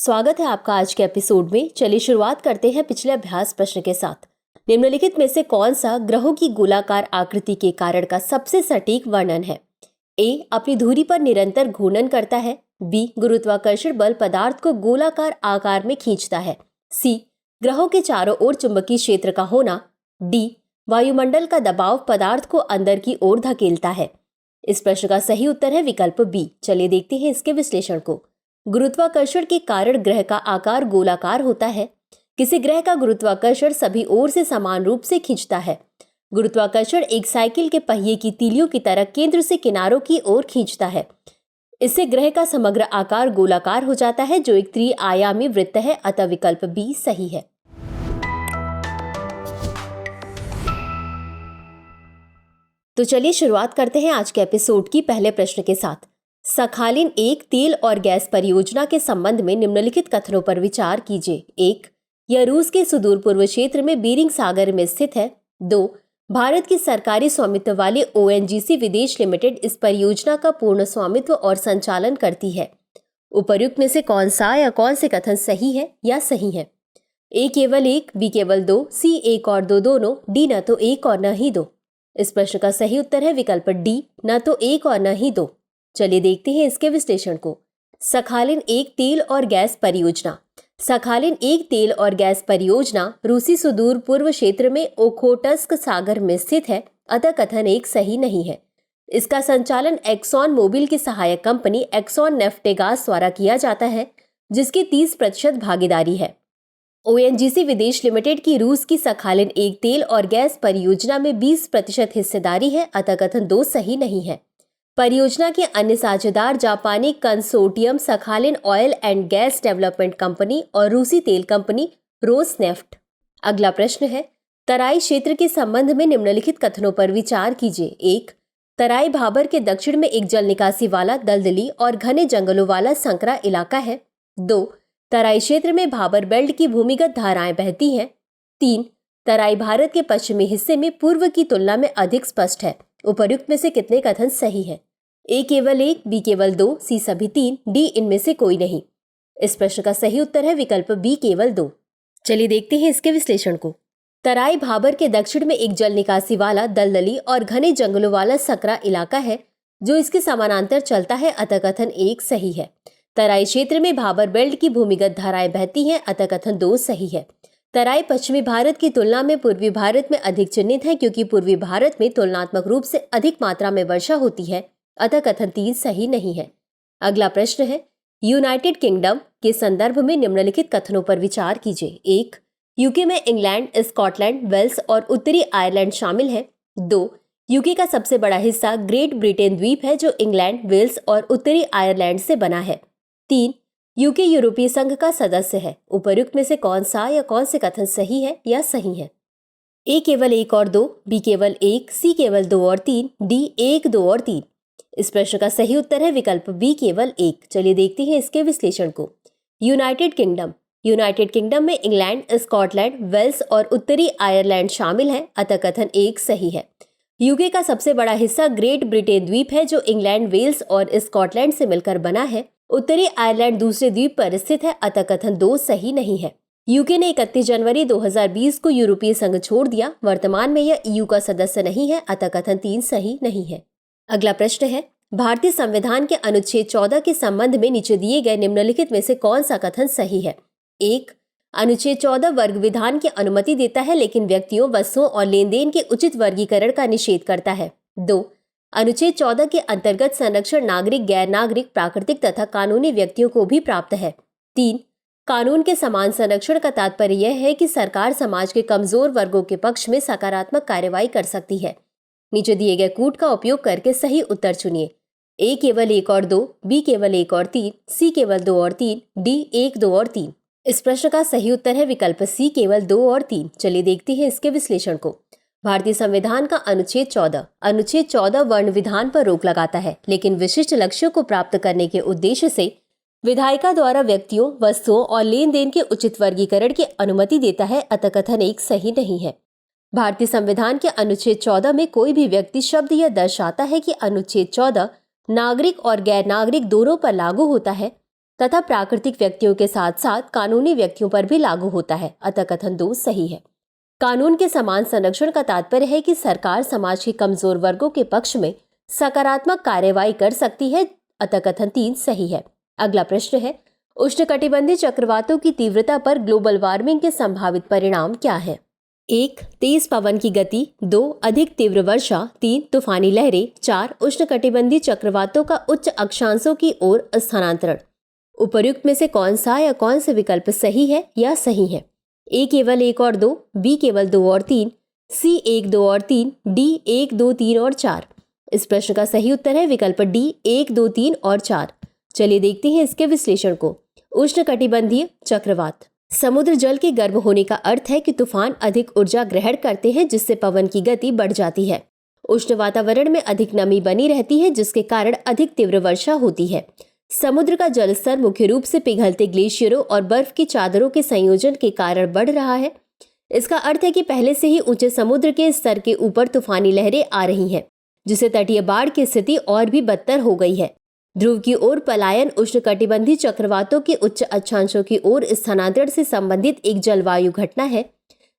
स्वागत है आपका आज के एपिसोड में। चलिए शुरुआत करते हैं पिछले अभ्यास प्रश्न के साथ। निम्नलिखित में से कौन सा ग्रहों की गोलाकार आकृति के कारण का सबसे सटीक वर्णन है? ए, अपनी धुरी पर निरंतर घूर्णन करता है। बी, गुरुत्वाकर्षण बल पदार्थ को गोलाकार आकार में खींचता है। सी, ग्रहों के चारों ओर चुंबकीय क्षेत्र का होना। डी, वायुमंडल का दबाव पदार्थ को अंदर की ओर धकेलता है। इस प्रश्न का सही उत्तर है विकल्प बी। चलिए देखते हैं इसके विश्लेषण को। गुरुत्वाकर्षण के कारण ग्रह का आकार गोलाकार होता है। किसी ग्रह का गुरुत्वाकर्षण सभी ओर से समान रूप से खींचता है। गुरुत्वाकर्षण एक साइकिल के पहिए की तीलियों की तरह केंद्र से किनारों की ओर खींचता है। इससे ग्रह का समग्र आकार गोलाकार हो जाता है, जो एक त्रिआयामी वृत्त है। अतः विकल्प बी सही है। तो चलिए शुरुआत करते हैं आज के एपिसोड की पहले प्रश्न के साथ। सखालिन एक तेल और गैस परियोजना के संबंध में निम्नलिखित कथनों पर विचार कीजिए। एक, यह रूस के सुदूर पूर्व क्षेत्र में बीरिंग सागर में स्थित है। दो, भारत की सरकारी स्वामित्व वाली ONGC विदेश लिमिटेड इस परियोजना का पूर्ण स्वामित्व और संचालन करती है। उपर्युक्त में से कौन सा या कौन से कथन सही है या सही है? ए केवल एक, बी केवल दो, सी एक और दो दोनों, डी न तो एक और न ही दो। इस प्रश्न का सही उत्तर है विकल्प डी, न तो एक और न ही दो। चलिए देखते हैं इसके विश्लेषण को। सखालिन एक तेल और गैस परियोजना। सखालिन एक तेल और गैस परियोजना रूसी सुदूर पूर्व क्षेत्र में ओखोटस्क सागर में स्थित है। अतः कथन एक सही नहीं है। इसका संचालन एक्सॉन मोबिल की सहायक कंपनी एक्सॉन नेफ्टेगास द्वारा किया जाता है, जिसकी 30% भागीदारी है। ONGC विदेश लिमिटेड की रूस की सखालिन एक तेल और गैस परियोजना में 20% हिस्सेदारी है। अतः कथन दो सही नहीं है। परियोजना के अन्य साझेदार जापानी consortium Sakhalin oil and gas development company और रूसी तेल कंपनी रोसनेफ्ट। अगला प्रश्न है, तराई क्षेत्र के संबंध में निम्नलिखित कथनों पर विचार कीजिए। एक, तराई भाबर के दक्षिण में एक जल निकासी वाला दलदली और घने जंगलों वाला संकरा इलाका है। दो, तराई क्षेत्र में भाबर बेल्ट की भूमिगत धाराएं बहती हैं। तीन, तराई भारत के पश्चिमी हिस्से में पूर्व की तुलना में अधिक स्पष्ट है। उपर्युक्त में से कितने कथन सही है? ए केवल एक, बी केवल दो, सी सभी तीन, डी इनमें से कोई नहीं। इस प्रश्न का सही उत्तर है विकल्प बी केवल दो। चलिए देखते हैं इसके विश्लेषण को। तराई भाबर के दक्षिण में एक जल निकासी वाला दलदली और घने जंगलों वाला सकरा इलाका है, जो इसके समानांतर चलता है। अतः कथन एक सही है। तराई क्षेत्र में भाबर बेल्ट की भूमिगत धाराएं बहती हैं। अतः कथन दो सही है। तराई पश्चिमी भारत की तुलना में पूर्वी भारत में अधिक चिह्नित है, क्योंकि पूर्वी भारत में तुलनात्मक रूप से अधिक मात्रा में वर्षा होती है। अतः कथन तीन सही नहीं है। अगला प्रश्न है, यूनाइटेड किंगडम के संदर्भ में निम्नलिखित कथनों पर विचार कीजिए। एक, यूके में इंग्लैंड, स्कॉटलैंड, वेल्स और उत्तरी आयरलैंड शामिल है। दो, यूके का सबसे बड़ा हिस्सा ग्रेट ब्रिटेन द्वीप है, जो इंग्लैंड, वेल्स और उत्तरी आयरलैंड से बना है। तीन, यूके यूरोपीय संघ का सदस्य है। उपर्युक्त में से कौन सा या कौन से कथन सही है या सही है? ए केवल एक और दो, बी केवल एक, सी केवल दो और तीन, डी एक, दो और तीन। इस प्रश्न का सही उत्तर है विकल्प बी केवल एक। चलिए देखते हैं इसके विश्लेषण को। यूनाइटेड किंगडम में इंग्लैंड, स्कॉटलैंड, वेल्स और उत्तरी आयरलैंड शामिल है। अतः कथन एक सही है। यूके का सबसे बड़ा हिस्सा ग्रेट ब्रिटेन द्वीप है, जो इंग्लैंड, वेल्स और स्कॉटलैंड से मिलकर बना है। उत्तरी आयरलैंड दूसरे द्वीप पर स्थित है। अतः कथन दो सही नहीं है। यूके ने 31 जनवरी 2020 को यूरोपीय संघ छोड़ दिया। वर्तमान में यह EU का सदस्य नहीं है। अतः कथन तीन सही नहीं है। अगला प्रश्न है, भारतीय संविधान के अनुच्छेद 14 के संबंध में नीचे दिए गए निम्नलिखित में से कौन सा कथन सही है? एक, अनुच्छेद 14 वर्ग विधान की अनुमति देता है, लेकिन व्यक्तियों, वस्तुओं और लेन देन के उचित वर्गीकरण का निषेध करता है। दो, अनुच्छेद 14 के अंतर्गत संरक्षण नागरिक, गैर नागरिक, प्राकृतिक तथा कानूनी व्यक्तियों को भी प्राप्त है। तीन, कानून के समान संरक्षण का तात्पर्य यह है कि सरकार समाज के कमजोर वर्गों के पक्ष में सकारात्मक कार्यवाही कर सकती है। नीचे दिए गए कूट का उपयोग करके सही उत्तर चुनिए। ए केवल एक और दो, बी केवल एक और तीन, सी केवल दो और तीन, डी एक, दो और तीन। इस प्रश्न का सही उत्तर है विकल्प सी केवल दो और तीन। चलिए देखते हैं इसके विश्लेषण को। भारतीय संविधान का अनुच्छेद 14 वर्ण विधान पर रोक लगाता है, लेकिन विशिष्ट लक्ष्यों को प्राप्त करने के उद्देश्य से विधायिका द्वारा व्यक्तियों, वस्तुओं और लेन देन के उचित वर्गीकरण की अनुमति देता है। अतः कथन एक सही नहीं है। भारतीय संविधान के अनुच्छेद 14 में कोई भी व्यक्ति शब्द यह दर्शाता है कि अनुच्छेद 14 नागरिक और गैर नागरिक दोनों पर लागू होता है। तथा प्राकृतिक व्यक्तियों के साथ साथ कानूनी व्यक्तियों पर भी लागू होता है, अतः कथन 2 सही है। कानून के समान संरक्षण का तात्पर्य है कि सरकार समाज के कमजोर वर्गों के पक्ष में सकारात्मक कार्यवाही कर सकती है, अतः कथन 3 सही है। अगला प्रश्न है, उष्णकटिबंधीय चक्रवातों की तीव्रता पर ग्लोबल वार्मिंग के संभावित परिणाम क्या है? 1. तेज पवन की गति, 2. अधिक तीव्र वर्षा, 3. तूफानी लहरें, 4. उष्णकटिबंधीय चक्रवातों का उच्च अक्षांशों की ओर स्थानांतरण। उपर्युक्त में से कौन सा या कौन से विकल्प सही है या सही है? ए केवल 1 और 2, बी केवल 2 और 3, सी 1, 2 और 3, डी 1, 2, 3 और 4। इस प्रश्न का सही उत्तर है विकल्प डी 1, 2, 3 और 4। चलिए देखते हैं इसके विश्लेषण को। उष्णकटिबंधीय चक्रवात। समुद्र जल के गर्म होने का अर्थ है कि तूफान अधिक ऊर्जा ग्रहण करते हैं, जिससे पवन की गति बढ़ जाती है। उष्ण वातावरण में अधिक नमी बनी रहती है, जिसके कारण अधिक तीव्र वर्षा होती है। समुद्र का जल स्तर मुख्य रूप से पिघलते ग्लेशियरों और बर्फ की चादरों के संयोजन के कारण बढ़ रहा है। इसका अर्थ है कि पहले से ही ऊंचे समुद्र के स्तर के ऊपर तूफानी लहरें आ रही हैं, जिससे तटीय बाढ़ की स्थिति और भी बदतर हो गई है। ध्रुव की ओर पलायन उष्णकटिबंधीय चक्रवातों के उच्च अक्षांशों की ओर स्थानांतरण से संबंधित एक जलवायु घटना है।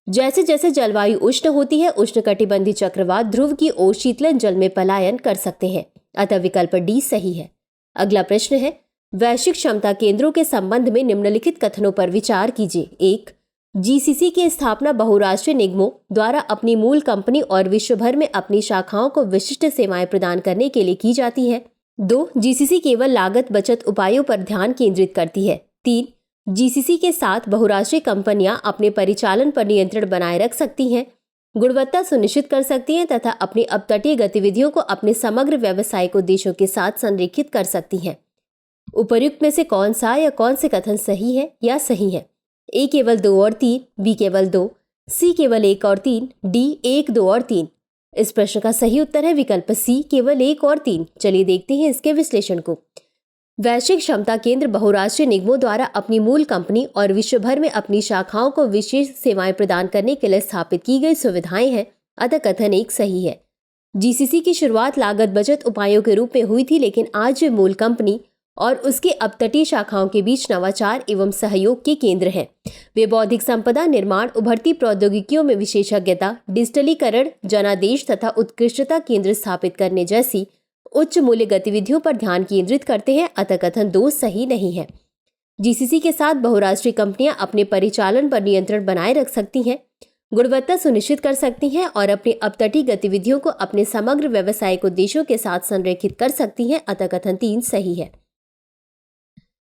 जैसे जैसे जलवायु उष्ण होती है, उष्णकटिबंधीय चक्रवात ध्रुव की ओर शीतलन जल में पलायन कर सकते हैं, अतः विकल्प डी सही है। अगला प्रश्न है, वैश्विक क्षमता केंद्रों के संबंध में निम्नलिखित कथनों पर विचार कीजिए। 1. जीसीसी की स्थापना बहुराष्ट्रीय निगमों द्वारा अपनी मूल कंपनी और विश्व भर में अपनी शाखाओं को विशिष्ट सेवाएं प्रदान करने के लिए की जाती है। 2. जीसीसी केवल लागत बचत उपायों पर ध्यान केंद्रित करती है। 3. जीसीसी के साथ बहुराष्ट्रीय कंपनियां अपने परिचालन पर नियंत्रण बनाए रख सकती हैं, गुणवत्ता सुनिश्चित कर सकती हैं तथा अपनी अपतटीय गतिविधियों को अपने समग्र व्यावसायिक उद्देश्यों के साथ संरेखित कर सकती हैं। उपर्युक्त में से कौन सा या कौन से कथन सही है या सही है? ए केवल 2 और 3, बी केवल 2, सी केवल 1 और 3, डी 1, 2 और 3। इस प्रश्न का सही उत्तर है विकल्प सी केवल 1 और 3। चलिए देखते हैं इसके विश्लेषण को। वैश्विक क्षमता केंद्र बहुराष्ट्रीय निगमों द्वारा अपनी मूल कंपनी और विश्व भर में अपनी शाखाओं को विशेष सेवाएं प्रदान करने के लिए स्थापित की गई सुविधाएं हैं, अतः कथन 1 सही है। जीसीसी की शुरुआत लागत बचत उपायों के रूप में हुई थी, लेकिन आज वे मूल कंपनी और उसके अपतटीय शाखाओं के बीच नवाचार एवं सहयोग के केंद्र हैं। वे बौद्धिक संपदा निर्माण, उभरती प्रौद्योगिकियों में विशेषज्ञता, डिजिटलीकरण, जनादेश तथा उत्कृष्टता केंद्र स्थापित करने जैसी उच्च मूल्य गतिविधियों पर ध्यान केंद्रित करते हैं, अतः कथन 2 सही नहीं है। जीसीसी के साथ बहुराष्ट्रीय कंपनियां अपने परिचालन पर नियंत्रण बनाए रख सकती हैं, गुणवत्ता सुनिश्चित कर सकती हैं और अपनी अपतटीय गतिविधियों को अपने समग्र व्यावसायिक उद्देश्यों के साथ संरेखित कर सकती हैं, अतः कथन 3 सही है।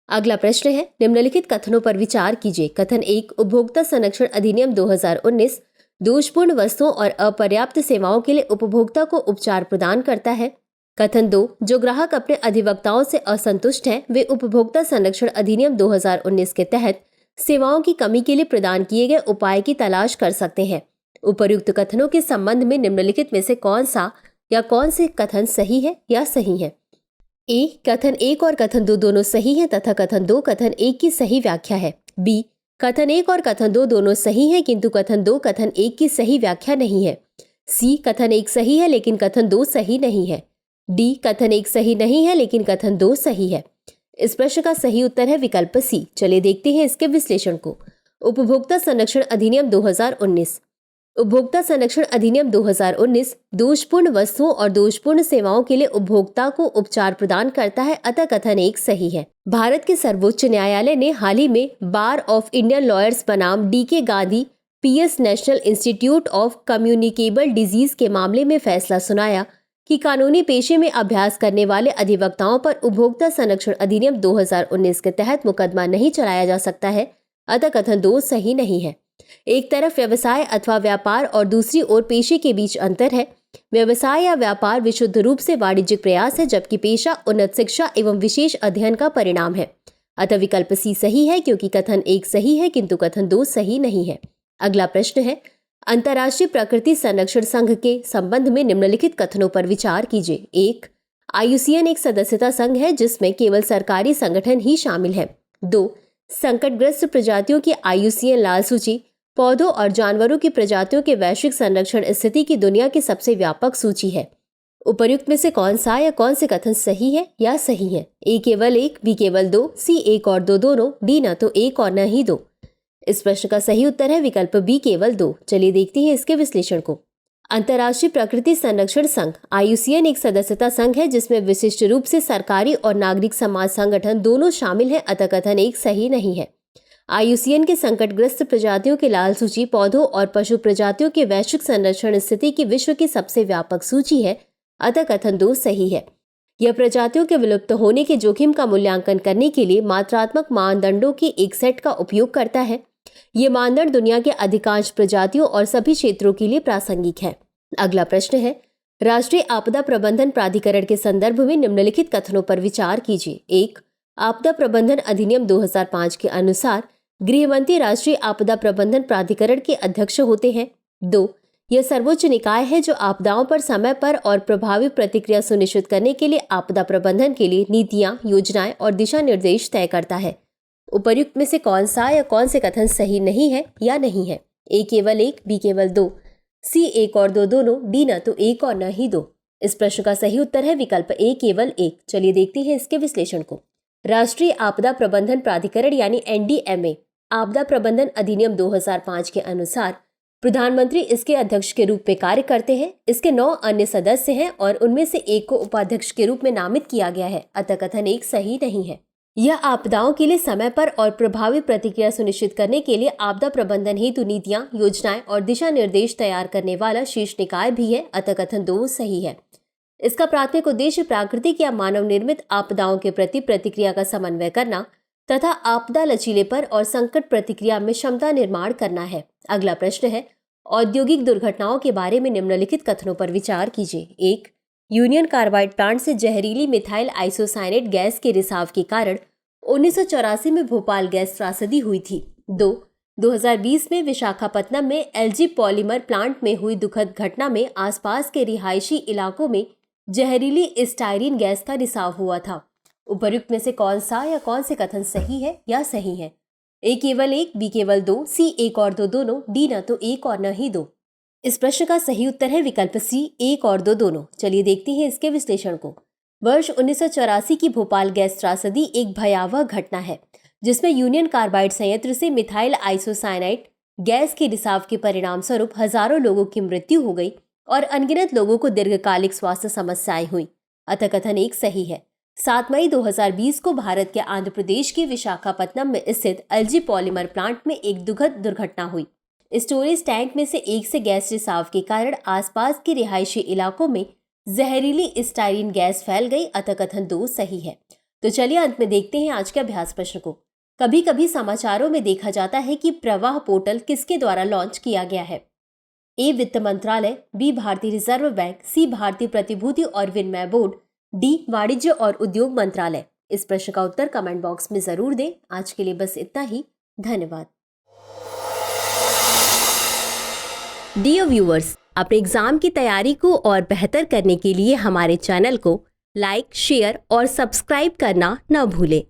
अगला प्रश्न है, निम्नलिखित कथनों पर विचार कीजिए। कथन 1, उपभोक्ता संरक्षण अधिनियम 2019 दोषपूर्ण वस्तुओं और अपर्याप्त सेवाओं के लिए उपभोक्ता को उपचार प्रदान करता है। कथन 2, जो ग्राहक अपने अधिवक्ताओं से असंतुष्ट हैं, वे उपभोक्ता संरक्षण अधिनियम 2019 के तहत सेवाओं की कमी के लिए प्रदान किए गए उपाय की तलाश कर सकते हैं। उपर्युक्त कथनों के संबंध में निम्नलिखित में से कौन सा या कौन से कथन सही है या सही है? ए, कथन 1 और कथन 2 दोनों सही हैं तथा कथन 2 कथन 1 की सही व्याख्या है। बी, कथन 1 और कथन 2 दोनों सही हैं, किंतु कथन 2 कथन 1 की सही व्याख्या नहीं है। सी, कथन 1 सही है लेकिन कथन 2 सही नहीं है। डी, कथन 1 सही नहीं है लेकिन कथन 2 सही है। इस प्रश्न का सही उत्तर है विकल्प सी। चलिए देखते हैं इसके विश्लेषण को। उपभोक्ता संरक्षण अधिनियम 2019। उपभोक्ता संरक्षण अधिनियम 2019 दोषपूर्ण वस्तुओं और दोषपूर्ण सेवाओं के लिए उपभोक्ता को उपचार प्रदान करता है, अतः कथन 1 सही है। भारत के सर्वोच्च न्यायालय ने हाल ही में बार ऑफ इंडियन लॉयर्स बनाम DK Gandhi PS national institute of communicable disease के मामले में फैसला सुनाया कि कानूनी पेशे में अभ्यास करने वाले अधिवक्ताओं पर उपभोक्ता संरक्षण अधिनियम 2019 के तहत मुकदमा नहीं चलाया जा सकता है, अतः कथन 2 सही नहीं है। एक तरफ व्यवसाय अथवा व्यापार और दूसरी ओर पेशे के बीच अंतर है। व्यवसाय या व्यापार विशुद्ध रूप से वाणिज्यिक प्रयास है, जबकि पेशा उन्नत शिक्षा एवं विशेष अध्ययन का परिणाम है, अतः विकल्प सी सही है, क्योंकि कथन 1 सही है किंतु कथन 2 सही नहीं है। अगला प्रश्न है, अंतर्राष्ट्रीय प्रकृति संरक्षण संघ के संबंध में निम्नलिखित कथनों पर विचार कीजिए। 1, IUCN एक सदस्यता संघ है जिसमें केवल सरकारी संगठन ही शामिल है। 2, संकटग्रस्त प्रजातियों की IUCN लाल सूची पौधों और जानवरों की प्रजातियों के वैश्विक संरक्षण स्थिति की दुनिया की सबसे व्यापक सूची है। उपर्युक्त में से कौन सा या कौन से कथन सही है या सही है? ए केवल एक, बी केवल दो, सी एक और दो दोनों, डी न तो एक और न ही दो। इस प्रश्न का सही उत्तर है विकल्प बी केवल दो। चलिए देखते हैं इसके विश्लेषण को। अंतर्राष्ट्रीय प्रकृति संरक्षण संघ IUCN एक सदस्यता संघ है जिसमें विशिष्ट रूप से सरकारी और नागरिक समाज संगठन दोनों शामिल हैं, अतः कथन एक सही नहीं है। IUCN के संकटग्रस्त प्रजातियों की लाल सूची पौधों और पशु प्रजातियों के वैश्विक संरक्षण स्थिति की विश्व की सबसे व्यापक सूची है, अतः कथन दो सही है। यह प्रजातियों के विलुप्त होने के जोखिम का मूल्यांकन करने के लिए मात्रात्मक मानदंडों के एक सेट का उपयोग करता है। ये मानदंड दुनिया के अधिकांश प्रजातियों और सभी क्षेत्रों के लिए प्रासंगिक है। अगला प्रश्न है, राष्ट्रीय आपदा प्रबंधन प्राधिकरण के संदर्भ में निम्नलिखित कथनों पर विचार कीजिए। एक, आपदा प्रबंधन अधिनियम 2005 के अनुसार गृह मंत्री राष्ट्रीय आपदा प्रबंधन प्राधिकरण के अध्यक्ष होते हैं। 2, यह सर्वोच्च निकाय है जो आपदाओं पर समय पर और प्रभावी प्रतिक्रिया सुनिश्चित करने के लिए आपदा प्रबंधन के लिए नीतियां, योजनाएं और दिशा निर्देश तय करता है। उपर्युक्त में से कौन सा या कौन से कथन सही नहीं है या नहीं है? ए केवल एक, बी केवल दो, सी एक और दो दोनों, डी न तो एक और न ही दो। इस प्रश्न का सही उत्तर है विकल्प ए केवल एक। चलिए देखते हैं इसके विश्लेषण को। राष्ट्रीय आपदा प्रबंधन प्राधिकरण यानी NDMA आपदा प्रबंधन अधिनियम 2005 के अनुसार प्रधानमंत्री इसके अध्यक्ष के रूप में कार्य करते हैं। इसके 9 अन्य सदस्य हैं और उनमें से एक को उपाध्यक्ष के रूप में नामित किया गया है, अतः कथन एक सही नहीं है। यह आपदाओं के लिए समय पर और प्रभावी प्रतिक्रिया सुनिश्चित करने के लिए आपदा प्रबंधन हेतु नीतियां, योजनाएं और दिशा निर्देश तैयार करने वाला शीर्ष निकाय भी है, अतः कथन दो सही है। इसका प्राथमिक उद्देश्य प्राकृतिक या मानव निर्मित आपदाओं के प्रति प्रतिक्रिया का समन्वय करना तथा आपदा लचीलेपन और संकट प्रतिक्रिया में क्षमता निर्माण करना है। अगला प्रश्न है, औद्योगिक दुर्घटनाओं के बारे में निम्नलिखित कथनों पर विचार कीजिए। एक, यूनियन कार्बाइड प्लांट से जहरीली मिथाइल आइसोसाइनेट गैस के रिसाव के कारण 1984 में भोपाल गैस त्रासदी हुई थी। 2, 2020 में विशाखापत्तनम में LG पॉलीमर प्लांट में हुई दुखद घटना में आसपास के रिहायशी इलाकों में जहरीली स्टायरीन गैस का रिसाव हुआ था। उपर्युक्त में से कौन सा या कौन से कथन सही है या सही है? ए केवल एक, बी केवल दो, सी एक और दो दोनों, डी न तो एक और न ही दो। इस प्रश्न का सही उत्तर है विकल्प सी एक और दो दोनों। चलिए देखते हैं इसके विश्लेषण को। वर्ष 1984 की भोपाल गैस त्रासदी एक भयावह घटना है जिसमें यूनियन कार्बाइड संयंत्र से मिथाइल आइसोसाइनाइट गैस के रिसाव के परिणाम स्वरूप हजारों लोगों की मृत्यु हो गई और अनगिनत लोगों को दीर्घकालिक स्वास्थ्य समस्याएं हुई, अतः कथन एक सही है। 7 मई 2020 को भारत के आंध्र प्रदेश के विशाखापत्तनम में स्थित LG पॉलीमर प्लांट में एक दुखद दुर्घटना हुई। स्टोरेज टैंक में से एक से गैस रिसाव के कारण आसपास के रिहायशी इलाकों में जहरीली स्टायरीन गैस फैल गई, अतः कथन दो सही है। तो चलिए अंत में देखते हैं आज के अभ्यास प्रश्न को। कभी कभी समाचारों में देखा जाता है कि प्रवाह पोर्टल किसके द्वारा लॉन्च किया गया है? ए वित्त मंत्रालय, बी भारतीय रिजर्व बैंक, सी भारतीय प्रतिभूति और विनिमय बोर्ड, डी वाणिज्य और उद्योग मंत्रालय। इस प्रश्न का उत्तर कमेंट बॉक्स में जरूर दें। आज के लिए बस इतना ही। धन्यवाद। डियर व्यूअर्स, अपने एग्जाम की तैयारी को और बेहतर करने के लिए हमारे चैनल को लाइक, शेयर और सब्सक्राइब करना न भूलें।